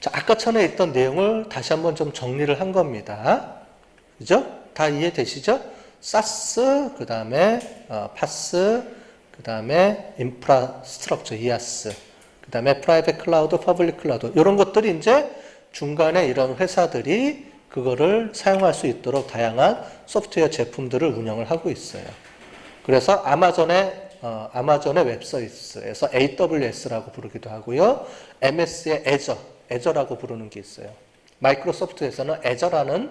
자, 아까 전에 있던 내용을 다시 한번 좀 정리를 한 겁니다. 그죠? 다 이해되시죠? 사스, 그 다음에 파스, 그 다음에 인프라스트럭처, 이아스, 그 다음에 프라이빗 클라우드, 퍼블릭 클라우드 이런 것들이 이제 중간에 이런 회사들이 그거를 사용할 수 있도록 다양한 소프트웨어 제품들을 운영을 하고 있어요. 그래서 아마존의 웹 서비스에서 AWS라고 부르기도 하고요. MS의 애저라고 부르는 게 있어요. 마이크로소프트에서는 애저라는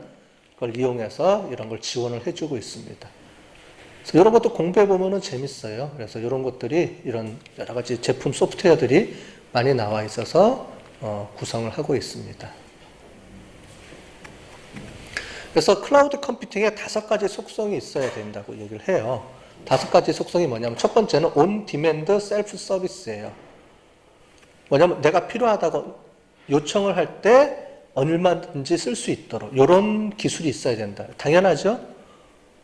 걸 이용해서 이런 걸 지원을 해주고 있습니다. 그래서 이런 것도 공부해 보면은 재밌어요. 그래서 이런 것들이 이런 여러 가지 제품 소프트웨어들이 많이 나와 있어서 구성을 하고 있습니다. 그래서 클라우드 컴퓨팅에 5가지 속성이 있어야 된다고 얘기를 해요. 5가지 속성이 뭐냐면 첫 번째는 온 디맨드 셀프 서비스예요. 뭐냐면 내가 필요하다고 요청을 할 때 얼마든지 쓸 수 있도록 이런 기술이 있어야 된다. 당연하죠?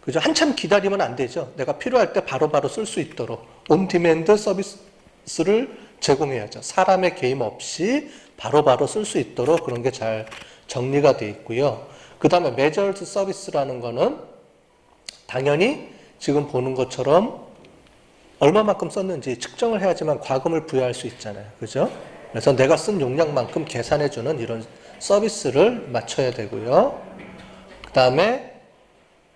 그죠? 한참 기다리면 안 되죠. 내가 필요할 때 바로바로 쓸 수 있도록 온 디맨드 서비스를 제공해야죠. 사람의 개입 없이 바로바로 쓸 수 있도록 그런 게 잘 정리가 되어 있고요. 그 다음에 메저드 서비스라는 거는 당연히 지금 보는 것처럼 얼마만큼 썼는지 측정을 해야지만 과금을 부여할 수 있잖아요. 그죠? 그래서 내가 쓴 용량만큼 계산해주는 이런 서비스를 맞춰야 되고요. 그 다음에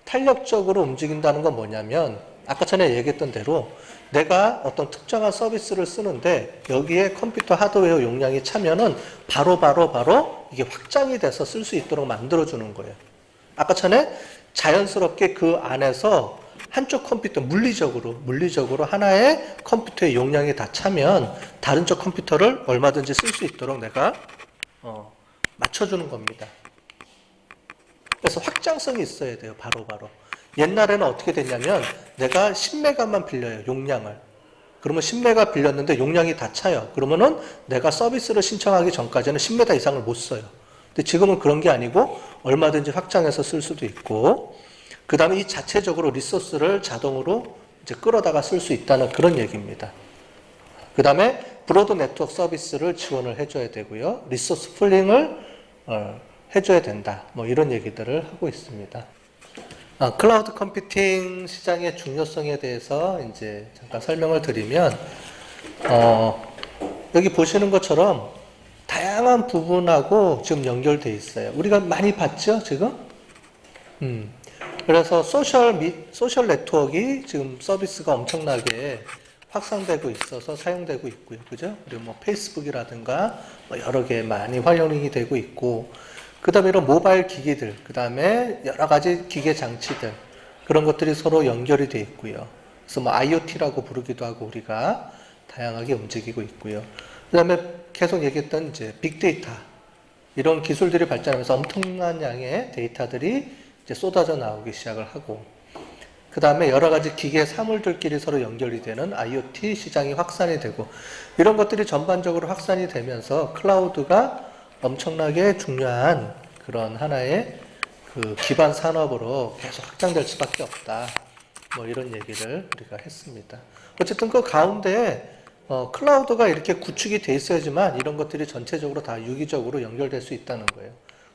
탄력적으로 움직인다는 건 뭐냐면 아까 전에 얘기했던 대로 내가 어떤 특정한 서비스를 쓰는데 여기에 컴퓨터 하드웨어 용량이 차면은 바로 이게 확장이 돼서 쓸 수 있도록 만들어주는 거예요. 아까 전에 자연스럽게 그 안에서 한쪽 컴퓨터 물리적으로 하나의 컴퓨터의 용량이 다 차면 다른 쪽 컴퓨터를 얼마든지 쓸 수 있도록 내가 맞춰주는 겁니다. 그래서 확장성이 있어야 돼요. 바로. 옛날에는 어떻게 됐냐면 내가 10메가만 빌려요. 용량을. 그러면 10메가 빌렸는데 용량이 다 차요. 그러면은 내가 서비스를 신청하기 전까지는 10메가 이상을 못 써요. 근데 지금은 그런 게 아니고 얼마든지 확장해서 쓸 수도 있고 그 다음에 이 자체적으로 리소스를 자동으로 이제 끌어다가 쓸 수 있다는 그런 얘기입니다. 그 다음에 브로드 네트워크 서비스를 지원을 해줘야 되고요. 리소스 풀링을 해줘야 된다. 뭐 이런 얘기들을 하고 있습니다. 클라우드 컴퓨팅 시장의 중요성에 대해서 이제 잠깐 설명을 드리면, 여기 보시는 것처럼 다양한 부분하고 지금 연결되어 있어요. 우리가 많이 봤죠, 지금? 그래서 소셜 네트워크가 지금 서비스가 엄청나게 확산되고 있어서 사용되고 있고요. 그죠? 그리고 뭐 페이스북이라든가 뭐 여러 개 많이 활용이 되고 있고, 그 다음에 이런 모바일 기기들, 그 다음에 여러 가지 기계 장치들, 그런 것들이 서로 연결이 되어 있고요. 그래서 뭐 IoT라고 부르기도 하고 우리가 다양하게 움직이고 있고요. 그 다음에 계속 얘기했던 이제 빅데이터, 이런 기술들이 발전하면서 엄청난 양의 데이터들이 이제 쏟아져 나오기 시작을 하고, 그 다음에 여러 가지 기계 사물들끼리 서로 연결이 되는 IoT 시장이 확산이 되고, 이런 것들이 전반적으로 확산이 되면서 클라우드가 엄청나게 중요한 그런 하나의 그 기반 산업으로 계속 확장될 수밖에 없다. 뭐 이런 얘기를 우리가 했습니다. 어쨌든 그 가운데 클라우드가 이렇게 구축이 돼 있어야지만 이런 것들이 전체적으로 다 유기적으로 연결될 수 있다는 거예요.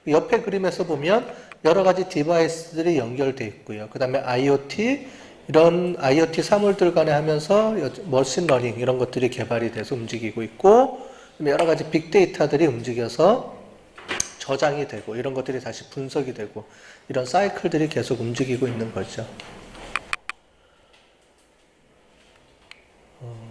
옆에 그림에서 보면 여러 가지 디바이스들이 연결돼 있고요. 그 다음에 IoT, 이런 IoT 사물들 간에 하면서 머신러닝 이런 것들이 개발이 돼서 움직이고 있고, 여러 가지 빅데이터들이 움직여서 저장이 되고 이런 것들이 다시 분석이 되고 이런 사이클들이 계속 움직이고 있는 거죠.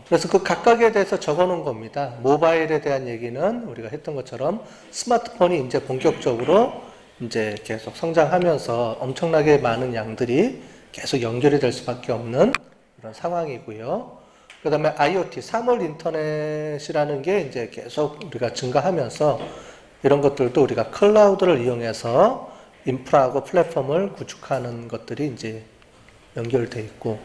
그래서 그 각각에 대해서 적어놓은 겁니다. 모바일에 대한 얘기는 우리가 했던 것처럼 스마트폰이 이제 본격적으로 이제 계속 성장하면서 엄청나게 많은 양들이 계속 연결이 될 수밖에 없는 그런 상황이고요. 그 다음에 IoT, 사물 인터넷이라는 게 이제 계속 우리가 증가하면서 이런 것들도 우리가 클라우드를 이용해서 인프라하고 플랫폼을 구축하는 것들이 이제 연결되어 있고,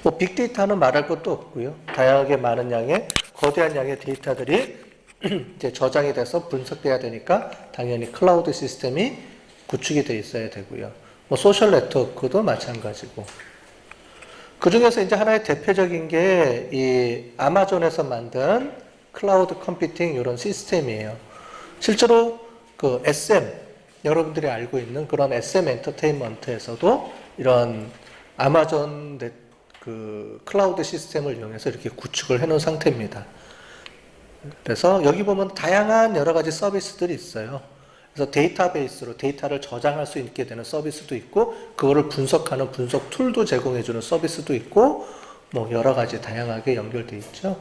뭐 빅데이터는 말할 것도 없고요. 다양하게 많은 양의 거대한 양의 데이터들이 이제 저장이 돼서 분석돼야 되니까 당연히 클라우드 시스템이 구축이 되어 있어야 되고요. 뭐 소셜 네트워크도 마찬가지고. 그 중에서 이제 하나의 대표적인 게 이 아마존에서 만든 클라우드 컴퓨팅 이런 시스템이에요. 실제로 그 SM, 여러분들이 알고 있는 그런 SM 엔터테인먼트에서도 이런 아마존 그 클라우드 시스템을 이용해서 이렇게 구축을 해놓은 상태입니다. 그래서 여기 보면 다양한 여러 가지 서비스들이 있어요. 그래서 데이터베이스로 데이터를 저장할 수 있게 되는 서비스도 있고, 그거를 분석하는 분석 툴도 제공해주는 서비스도 있고, 뭐 여러 가지 다양하게 연결되어 있죠.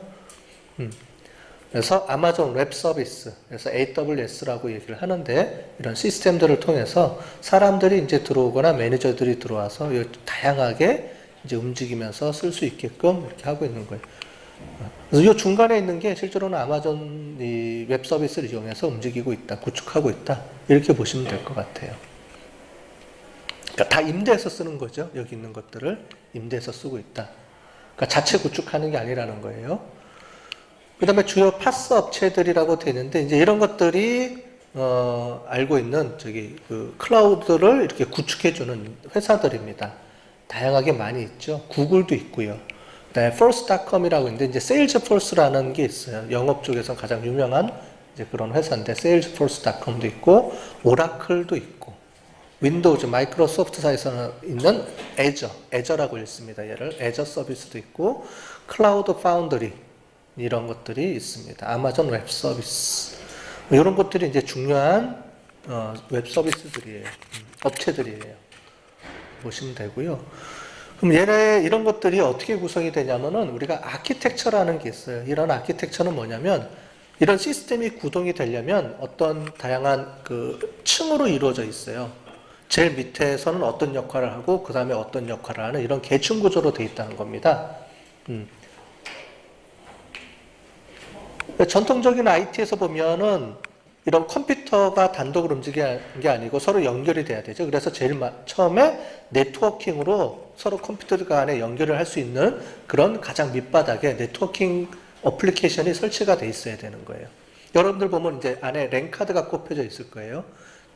그래서 아마존 웹 서비스, 그래서 AWS라고 얘기를 하는데, 이런 시스템들을 통해서 사람들이 이제 들어오거나 매니저들이 들어와서 다양하게 이제 움직이면서 쓸 수 있게끔 이렇게 하고 있는 거예요. 그래서 이 중간에 있는 게 실제로는 아마존 이 웹 서비스를 이용해서 움직이고 있다, 구축하고 있다, 이렇게 보시면 될 것 같아요. 그러니까 다 임대해서 쓰는 거죠. 여기 있는 것들을 임대해서 쓰고 있다. 그러니까 자체 구축하는 게 아니라는 거예요. 그 다음에 주요 파스 업체들이라고 되는데, 이제 이런 것들이, 알고 있는 그 클라우드를 이렇게 구축해주는 회사들입니다. 다양하게 많이 있죠. 구글도 있고요. 그 다음에 force.com이라고 있는데, 이제 salesforce라는 게 있어요. 영업 쪽에서 가장 유명한 이제 그런 회사인데, salesforce.com도 있고, 오라클도 있고, 윈도우즈, 마이크로소프트사에서 있는 애저라고 읽습니다. 얘를 애저 서비스도 있고, 클라우드 파운드리, 이런 것들이 있습니다. 아마존 웹 서비스. 이런 것들이 이제 중요한 웹 서비스들이에요. 업체들이에요. 보시면 되고요. 그럼 이런 것들이 어떻게 구성이 되냐면은, 우리가 아키텍처라는 게 있어요. 이런 아키텍처는 뭐냐면, 이런 시스템이 구동이 되려면 어떤 다양한 그 층으로 이루어져 있어요. 제일 밑에서는 어떤 역할을 하고, 그 다음에 어떤 역할을 하는 이런 계층 구조로 되어 있다는 겁니다. 전통적인 IT에서 보면은 이런 컴퓨터가 단독으로 움직이는 게 아니고 서로 연결이 돼야 되죠. 그래서 제일 처음에 네트워킹으로 서로 컴퓨터 간에 연결을 할 수 있는 그런 가장 밑바닥에 네트워킹 어플리케이션이 설치가 돼 있어야 되는 거예요. 여러분들 보면 이제 안에 랜카드가 꼽혀져 있을 거예요.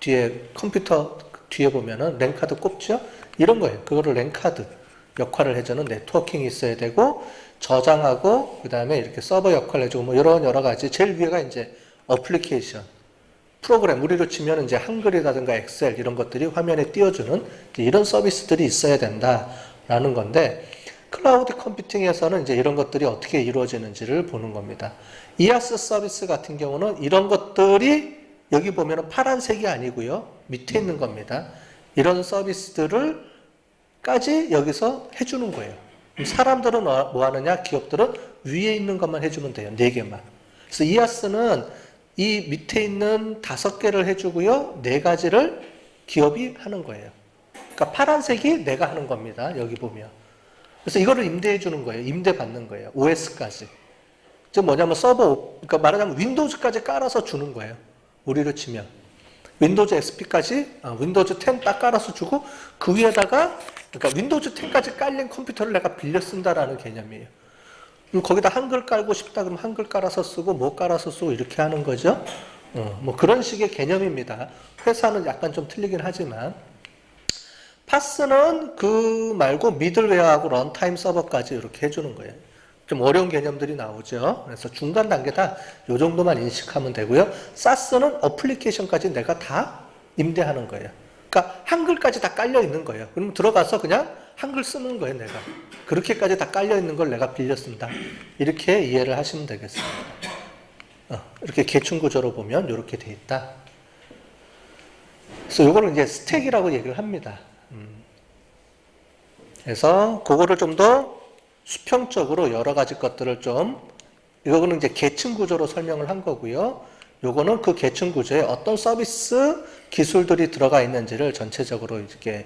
뒤에 컴퓨터 뒤에 보면은 랜카드 꼽죠? 이런 거예요. 그거를 랜카드 역할을 해주는 네트워킹이 있어야 되고, 저장하고 그 다음에 이렇게 서버 역할을 해주고, 뭐 이런 여러 가지. 제일 위에가 이제 어플리케이션, 프로그램, 우리로 치면 이제 한글이라든가 엑셀 이런 것들이 화면에 띄워주는 이런 서비스들이 있어야 된다라는 건데, 클라우드 컴퓨팅에서는 이제 이런 것들이 어떻게 이루어지는지를 보는 겁니다. 이아스 서비스 같은 경우는 이런 것들이 여기 보면은 파란색이 아니고요, 밑에 있는 겁니다. 이런 서비스들을 까지 여기서 해주는 거예요. 사람들은 뭐 하느냐? 기업들은 위에 있는 것만 해주면 돼요. 4개만. 그래서 이아스는 이 밑에 있는 5개를 해주고요, 4가지를 기업이 하는 거예요. 그러니까 파란색이 내가 하는 겁니다. 여기 보면. 그래서 이거를 임대해 주는 거예요. 임대 받는 거예요. OS까지. 즉 뭐냐면 서버, 그러니까 말하자면 윈도우즈까지 깔아서 주는 거예요. 우리로 치면. 윈도우즈 XP까지, 윈도우즈 10 딱 깔아서 주고, 그 위에다가, 그러니까 윈도우즈 10까지 깔린 컴퓨터를 내가 빌려 쓴다라는 개념이에요. 그럼 거기다 한글 깔고 싶다 그러면 한글 깔아서 쓰고, 뭐 깔아서 쓰고, 이렇게 하는 거죠. 뭐 그런 식의 개념입니다. 회사는 약간 좀 틀리긴 하지만. 파스는 그 말고 미들웨어하고 런타임 서버까지 이렇게 해주는 거예요. 좀 어려운 개념들이 나오죠. 그래서 중간 단계다 이 정도만 인식하면 되고요. 사스는 어플리케이션까지 내가 다 임대하는 거예요. 그러니까 한글까지 다 깔려 있는 거예요. 그럼 들어가서 그냥 한글 쓰는 거예요, 내가. 그렇게까지 다 깔려 있는 걸 내가 빌려 쓴다. 이렇게 이해를 하시면 되겠습니다. 이렇게 계층 구조로 보면 이렇게 돼 있다. 그래서 이거를 이제 스택이라고 얘기를 합니다. 그래서 그거를 좀 더 수평적으로 여러 가지 것들을 좀, 이거는 이제 계층 구조로 설명을 한 거고요. 요거는 그 계층 구조에 어떤 서비스 기술들이 들어가 있는지를 전체적으로 이렇게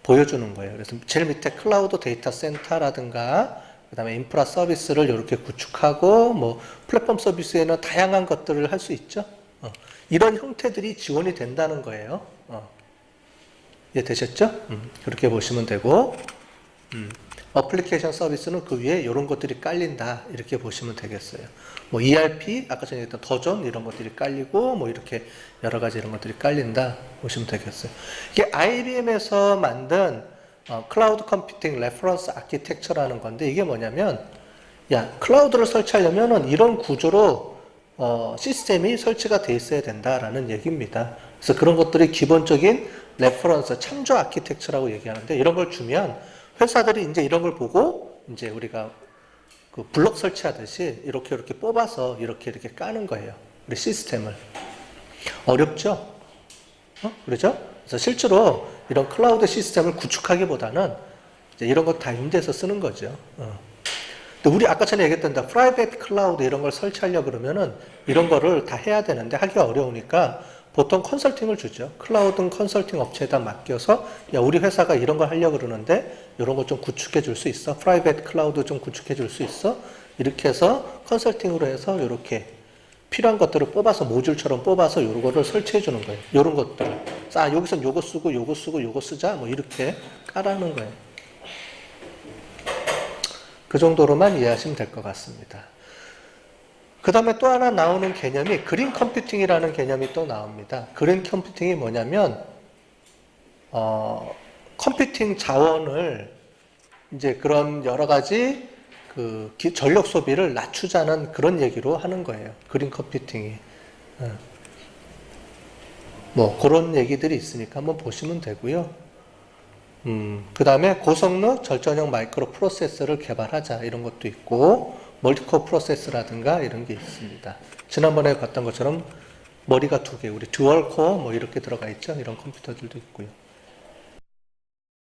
보여주는 거예요. 그래서 제일 밑에 클라우드 데이터 센터라든가, 그 다음에 인프라 서비스를 이렇게 구축하고, 뭐 플랫폼 서비스에는 다양한 것들을 할 수 있죠. 이런 형태들이 지원이 된다는 거예요. 이해되셨죠? 그렇게 보시면 되고, 어플리케이션 서비스는 그 위에 이런 것들이 깔린다, 이렇게 보시면 되겠어요. 뭐 ERP, 아까 전에 했던 더존 이런 것들이 깔리고, 뭐 이렇게 여러 가지 이런 것들이 깔린다 보시면 되겠어요. 이게 IBM에서 만든 클라우드 컴퓨팅 레퍼런스 아키텍처라는 건데, 이게 뭐냐면, 야, 클라우드를 설치하려면은 이런 구조로 시스템이 설치가 돼 있어야 된다라는 얘기입니다. 그래서 그런 것들이 기본적인 레퍼런스, 참조 아키텍처라고 얘기하는데 이런 걸 주면 회사들이 이제 이런 걸 보고 이제 우리가 그 블록 설치하듯이 이렇게 뽑아서 이렇게 까는 거예요. 우리 시스템을. 어렵죠? 그렇죠? 그래서 실제로 이런 클라우드 시스템을 구축하기보다는 이제 이런 거 다 임대해서 쓰는 거죠. 근데 우리 아까 전에 얘기했던 프라이빗 클라우드 이런 걸 설치하려고 그러면은 이런 거를 다 해야 되는데 하기가 어려우니까 보통 컨설팅을 주죠. 클라우드 컨설팅 업체에다 맡겨서 야, 우리 회사가 이런 걸 하려고 그러는데 이런 거 좀 구축해 줄 수 있어? 프라이빗 클라우드 좀 구축해 줄 수 있어? 이렇게 해서 컨설팅으로 해서 이렇게 필요한 것들을 뽑아서 모듈처럼 뽑아서 이런 거를 설치해 주는 거예요. 이런 것들을. 아, 여기선 요거 쓰고 요거 쓰고 요거 쓰자. 뭐 이렇게 깔아놓은 거예요. 그 정도로만 이해하시면 될 것 같습니다. 그 다음에 또 하나 나오는 개념이 그린 컴퓨팅이라는 개념이 또 나옵니다. 그린 컴퓨팅이 뭐냐면, 컴퓨팅 자원을 이제 그런 여러 가지 그 전력 소비를 낮추자는 그런 얘기로 하는 거예요. 그린 컴퓨팅이. 뭐 그런 얘기들이 있으니까 한번 보시면 되고요. 그 다음에 고성능 절전형 마이크로 프로세서를 개발하자 이런 것도 있고 멀티코어 프로세서라든가 이런 게 있습니다. 지난번에 봤던 것처럼 머리가 두 개, 우리 듀얼 코어 뭐 이렇게 들어가 있죠. 이런 컴퓨터들도 있고요.